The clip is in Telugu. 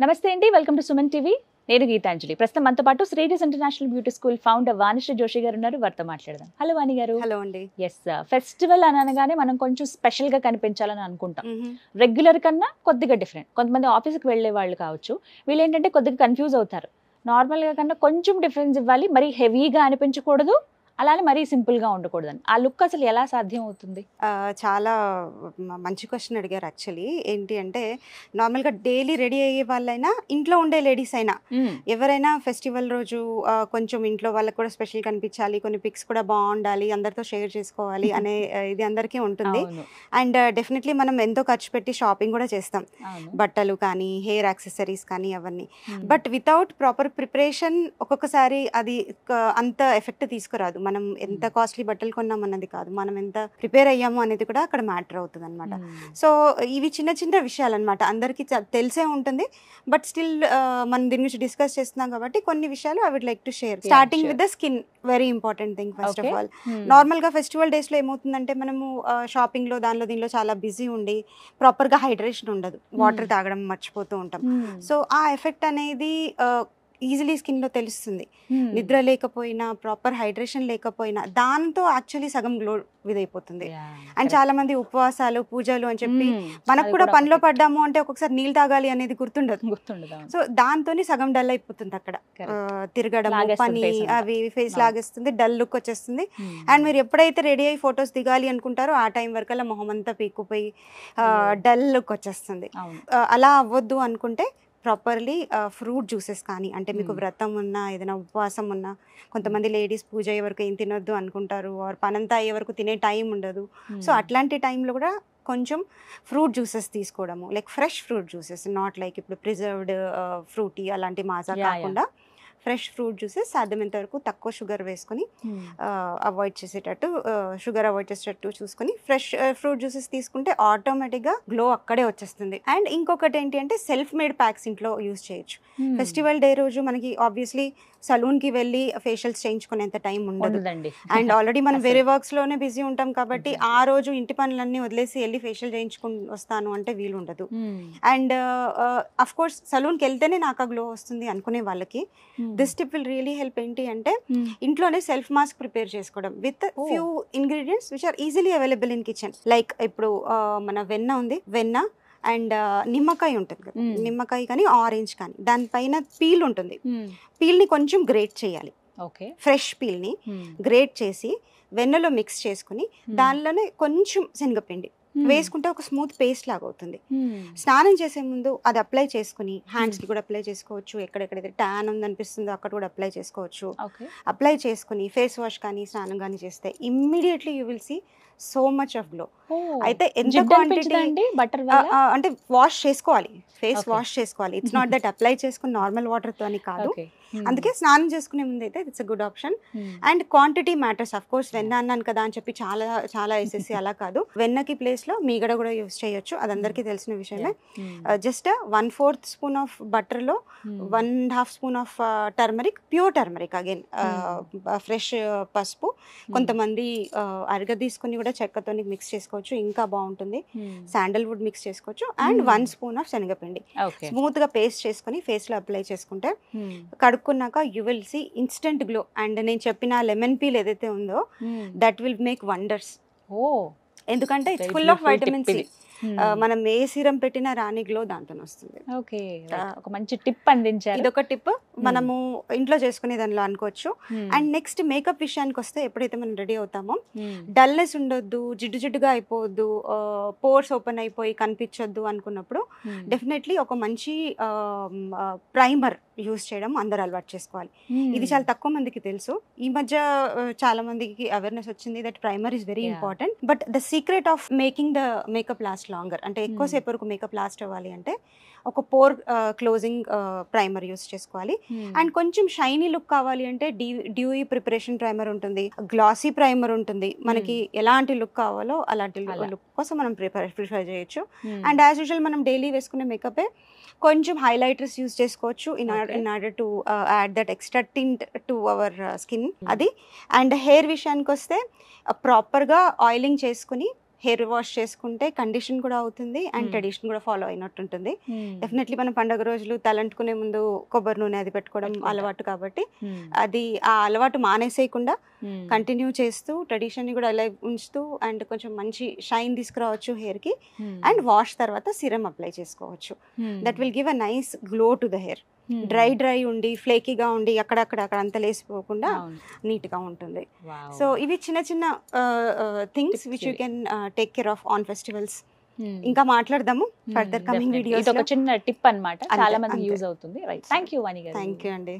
నమస్తే అండి, వెల్కమ్ టు సుమన్ టీవీ. నేను గీతాంజలి. ప్రస్తుతం మనతో పాటు Srinis international beauty school founder Vanisri Joshi garu ఉన్నారు. వారితో మాట్లాడదాం. హలో వాణి గారు. హలో అండి. ఎస్, ఫెస్టివల్ అనగానే మనం కొంచెం స్పెషల్ గా కనిపించాలని అనుకుంటాం. రెగ్యులర్ కన్నా కొద్దిగా డిఫరెంట్. కొంతమంది ఆఫీస్కి వెళ్ళే వాళ్ళు కావచ్చు, వీళ్ళు ఏంటంటే కొద్దిగా కన్ఫ్యూజ్ అవుతారు. నార్మల్ గా కన్నా కొంచెం డిఫరెన్స్ ఇవ్వాలి, మరి హెవీగా అనిపించకూడదు, అలానే మరీ సింపుల్ గా ఉండకూడదని. ఆ లుక్ అసలు ఎలా సాధ్యం అవుతుంది? చాలా మంచి క్వశ్చన్ అడిగారు. యాక్చువల్లీ ఏంటి అంటే, నార్మల్గా డైలీ రెడీ అయ్యే వాళ్ళైనా, ఇంట్లో ఉండే లేడీస్ అయినా, ఎవరైనా ఫెస్టివల్ రోజు కొంచెం ఇంట్లో వాళ్ళకి కూడా స్పెషల్ కనిపించాలి, కొన్ని పిక్స్ కూడా బాగుండాలి, అందరితో షేర్ చేసుకోవాలి అనే ఇది అందరికీ ఉంటుంది. అండ్ డెఫినెట్లీ మనం ఎంతో ఖర్చు పెట్టి షాపింగ్ కూడా చేస్తాం, బట్టలు కానీ హెయిర్ యాక్సెసరీస్ కానీ అవన్నీ. బట్ వితౌట్ ప్రాపర్ ప్రిపరేషన్ ఒక్కొక్కసారి అది అంత ఎఫెక్ట్ తీసుకురాదు. మనం ఎంత కాస్ట్లీ బట్టలు కొన్నాం అన్నది కాదు, మనం ఎంత ప్రిపేర్ అయ్యాము అనేది కూడా అక్కడ మ్యాటర్ అవుతుంది అనమాట. సో ఇవి చిన్న చిన్న విషయాలు అనమాట, అందరికీ తెలిసే ఉంటుంది. బట్ స్టిల్ మనం దీని గురించి డిస్కస్ చేస్తున్నాం కాబట్టి కొన్ని విషయాలు I would like to share. Starting with the skin, very important thing. First of all, నార్మల్గా ఫెస్టివల్ డేస్లో ఏమవుతుందంటే, మనము షాపింగ్లో దీనిలో చాలా బిజీ ఉండి ప్రాపర్గా హైడ్రేషన్ ఉండదు, వాటర్ తాగడం మర్చిపోతూ ఉంటాం. సో ఆ ఎఫెక్ట్ అనేది ఈజీలీ స్కిన్లో తెలుస్తుంది. నిద్ర లేకపోయినా, ప్రాపర్ హైడ్రేషన్ లేకపోయినా, దాంతో యాక్చువల్లీ సగం గ్లో ఇదైపోతుంది. అండ్ చాలా మంది ఉపవాసాలు, పూజలు అని చెప్పి మనకు కూడా పనిలో పడ్డాము అంటే ఒక్కొక్కసారి నీళ్ళు తాగాలి అనేది గుర్తుండదు. సో దాంతోనే సగం డల్ అయిపోతుంది. అక్కడ తిరగడం, పని, అవి ఫేస్ లాగేస్తుంది, డల్ లుక్ వచ్చేస్తుంది. అండ్ మీరు ఎప్పుడైతే రెడీ అయ్యి ఫొటోస్ దిగాలి అనుకుంటారో ఆ టైం వరకల్లా మొహం అంతా పీక్కుపోయి డల్ లుక్ వచ్చేస్తుంది. అలా అవ్వద్దు అనుకుంటే ప్రాపర్లీ ఫ్రూట్ జ్యూసెస్ కానీ, అంటే మీకు వ్రతం ఉన్నా, ఏదైనా ఉపవాసం ఉన్నా, కొంతమంది లేడీస్ పూజ అయ్యే వరకు ఏం తినొద్దు అనుకుంటారు, ఆర్ పనంతా అయ్యే వరకు తినే టైం ఉండదు. సో అట్లాంటి టైంలో కూడా కొంచెం ఫ్రూట్ జ్యూసెస్ తీసుకోవడము, like fresh fruit juices, not like ఇప్పుడు ప్రిజర్వ్డ్ ఫ్రూటీ అలాంటి మాజా కాకుండా ఫ్రెష్ ఫ్రూట్ జ్యూసెస్ సాధ్యమైనంత వరకు తక్కువ షుగర్ వేసుకొని అవాయిడ్ చేసేటట్టు, షుగర్ అవాయిడ్ చేసేటట్టు చూసుకొని ఫ్రెష్ ఫ్రూట్ జ్యూసెస్ తీసుకుంటే ఆటోమేటిక్గా గ్లో అక్కడే వచ్చేస్తుంది. అండ్ ఇంకొకటి ఏంటి అంటే, సెల్ఫ్ మేడ్ ప్యాక్స్ ఇంట్లో యూజ్ చేయొచ్చు. ఫెస్టివల్ డే రోజు మనకి ఆబ్వియస్లీ సలూన్కి వెళ్ళి ఫేషియల్స్ చేయించుకునేంత టైం ఉండదు. అండ్ ఆల్రెడీ మనం వేరే వర్క్స్లోనే బిజీ ఉంటాం కాబట్టి ఆ రోజు ఇంటి పనులన్నీ వదిలేసి వెళ్ళి ఫేషియల్ చేయించుకుని వస్తాను అంటే వీలు ఉండదు. అండ్ అఫ్ కోర్స్ సలూన్కి వెళ్తేనే నాకు ఆ గ్లో వస్తుంది అనుకునే వాళ్ళకి this tip will really help. ఏంటి అంటే, ఇంట్లోనే సెల్ఫ్ మాస్క్ ప్రిపేర్ చేసుకోవడం with few ingredients which are easily available in kitchen. Like ఇప్పుడు మన వెన్న ఉంది, వెన్న అండ్ నిమ్మకాయ ఉంటుంది కదా, నిమ్మకాయ కానీ ఆరెంజ్ కానీ, దానిపైన పీల్ ఉంటుంది. పీల్ని కొంచెం గ్రేట్ చేయాలి, ఫ్రెష్ పీల్ని గ్రేట్ చేసి వెన్నలో మిక్స్ చేసుకుని దానిలోనే కొంచెం శనగపిండి వేసుకుంటే ఒక స్మూత్ పేస్ట్ లాగా అవుతుంది. స్నానం చేసే ముందు అది అప్లై చేసుకుని, హ్యాండ్స్కి కూడా అప్లై చేసుకోవచ్చు, ఎక్కడెక్కడైతే ట్యాన్ ఉందనిపిస్తుందో అక్కడ కూడా అప్లై చేసుకోవచ్చు. అప్లై చేసుకుని ఫేస్ వాష్ కానీ స్నానం కానీ చేస్తే immediately you will see so much of glow. అయితే ఎంత క్వాంటిటీ అంటే వాష్ చేసుకోవాలి, ఫేస్ వాష్ చేసుకోవాలి. ఇట్స్ నాట్ దట్ అప్లై చేసుకుని నార్మల్ వాటర్తో అని కాదు. అందుకే స్నానం చేసుకునే ముందు అయితే it's a good option. And quantity matters. Of course వెన్న అన్నాను కదా అని చెప్పి చాలా చాలా వేసేసి అలా కాదు. వెన్నకి ప్లేస్లో మీగడ కూడా యూస్ చేయొచ్చు, అది అందరికీ తెలిసిన విషయమే. జస్ట్ 1/4 స్పూన్ ఆఫ్ బటర్లో 1.5 spoon of turmeric, pure turmeric, again fresh పసుపు, కొంతమంది అరగ తీసుకుని కూడా చెక్కతో మిక్స్ చేసుకోవచ్చు, ఇంకా బాగుంటుంది. శాండల్వుడ్ మిక్స్ చేసుకోవచ్చు. అండ్ 1 స్పూన్ ఆఫ్ శనగపిండి స్మూత్ గా పేస్ట్ చేసుకుని ఫేస్ లో అప్లై చేసుకుంటే, కడుక్కున్నాక you will see instant glow. And నేను చెప్పిన లెమన్ పీల్ ఏదైతే ఉందో దట్ విల్ మేక్ వండర్స్. ఎందుకంటే it's full of vitamin C. మనం ఏ సీరం పెట్టినా రాని గ్లో దాంతో వస్తుంది. ఒక మంచి టిప్ అందించారు. ఇదొక టిప్ మనము ఇంట్లో చేసుకునే దానిలో అనుకోవచ్చు. అండ్ నెక్స్ట్ మేకప్ విషయానికి వస్తే, ఎప్పుడైతే మనం రెడీ అవుతామో డల్నెస్ ఉండొద్దు, జిడ్డు జిడ్డుగా అయిపోవద్దు, పోర్స్ ఓపెన్ అయిపోయి కనిపించొద్దు అనుకున్నప్పుడు డెఫినెట్లీ ఒక మంచి ప్రైమర్ యూజ్ చేయడం అందరూ అలవాటు చేసుకోవాలి. ఇది చాలా తక్కువ మందికి తెలుసు. ఈ మధ్య చాలా మందికి అవేర్నెస్ వచ్చింది that primer is very important. But the secret of making the makeup last longer, అంటే ఎక్కువసేపు వరకు మేకప్ లాస్ట్ అవ్వాలి అంటే ఒక పోర్ క్లోజింగ్ ప్రైమర్ యూస్ చేసుకోవాలి. అండ్ కొంచెం షైనీ లుక్ కావాలి అంటే డ్యూయి ప్రిపరేషన్ ప్రైమర్ ఉంటుంది, గ్లాసీ ప్రైమర్ ఉంటుంది. మనకి ఎలాంటి లుక్ కావాలో అలాంటి లుక్ కోసం మనం ప్రిఫర్ చేయొచ్చు. అండ్ యాజ్ యూజువల్ మనం డైలీ వేసుకునే మేకపే కొంచెం హైలైటర్స్ యూజ్ చేసుకోవచ్చు in order to add that extra tint to our skin. అది. అండ్ హెయిర్ విషయానికి వస్తే ప్రాపర్గా ఆయిలింగ్ చేసుకుని హెయిర్ వాష్ చేసుకుంటే కండిషన్ కూడా అవుతుంది అండ్ ట్రెడిషన్ కూడా ఫాలో అయినట్టు ఉంటుంది. డెఫినెట్లీ మనం పండుగ రోజులు తలంటుకునే ముందు కొబ్బరి నూనె అది పెట్టుకోవడం అలవాటు కాబట్టి అది ఆ అలవాటు మానేసేయకుండా కంటిన్యూ చేస్తూ ట్రెడిషన్ని కూడా అలా ఉంచుతూ అండ్ కొంచెం మంచి షైన్ తీసుకురావచ్చు హెయిర్కి. అండ్ వాష్ తర్వాత సిరమ్ అప్లై చేసుకోవచ్చు. That will give a nice glow to the hair. Dry ఉండి ఫ్లేకీగా ఉండి అక్కడ అంత లేసిపోకుండా నీట్గా ఉంటుంది. సో ఇవి చిన్న చిన్న things which you can take care of on festivals. ఇంకా మాట్లాడదాము ఫర్దర్ కమింగ్ వీడియోస్. ఇది ఒక చిన్న టిప్ అన్నమాట, చాలా మందికి యూజ్ అవుతుంది. రైట్, థ్యాంక్ యూ వాణి గారు. థ్యాంక్ యూ అండి.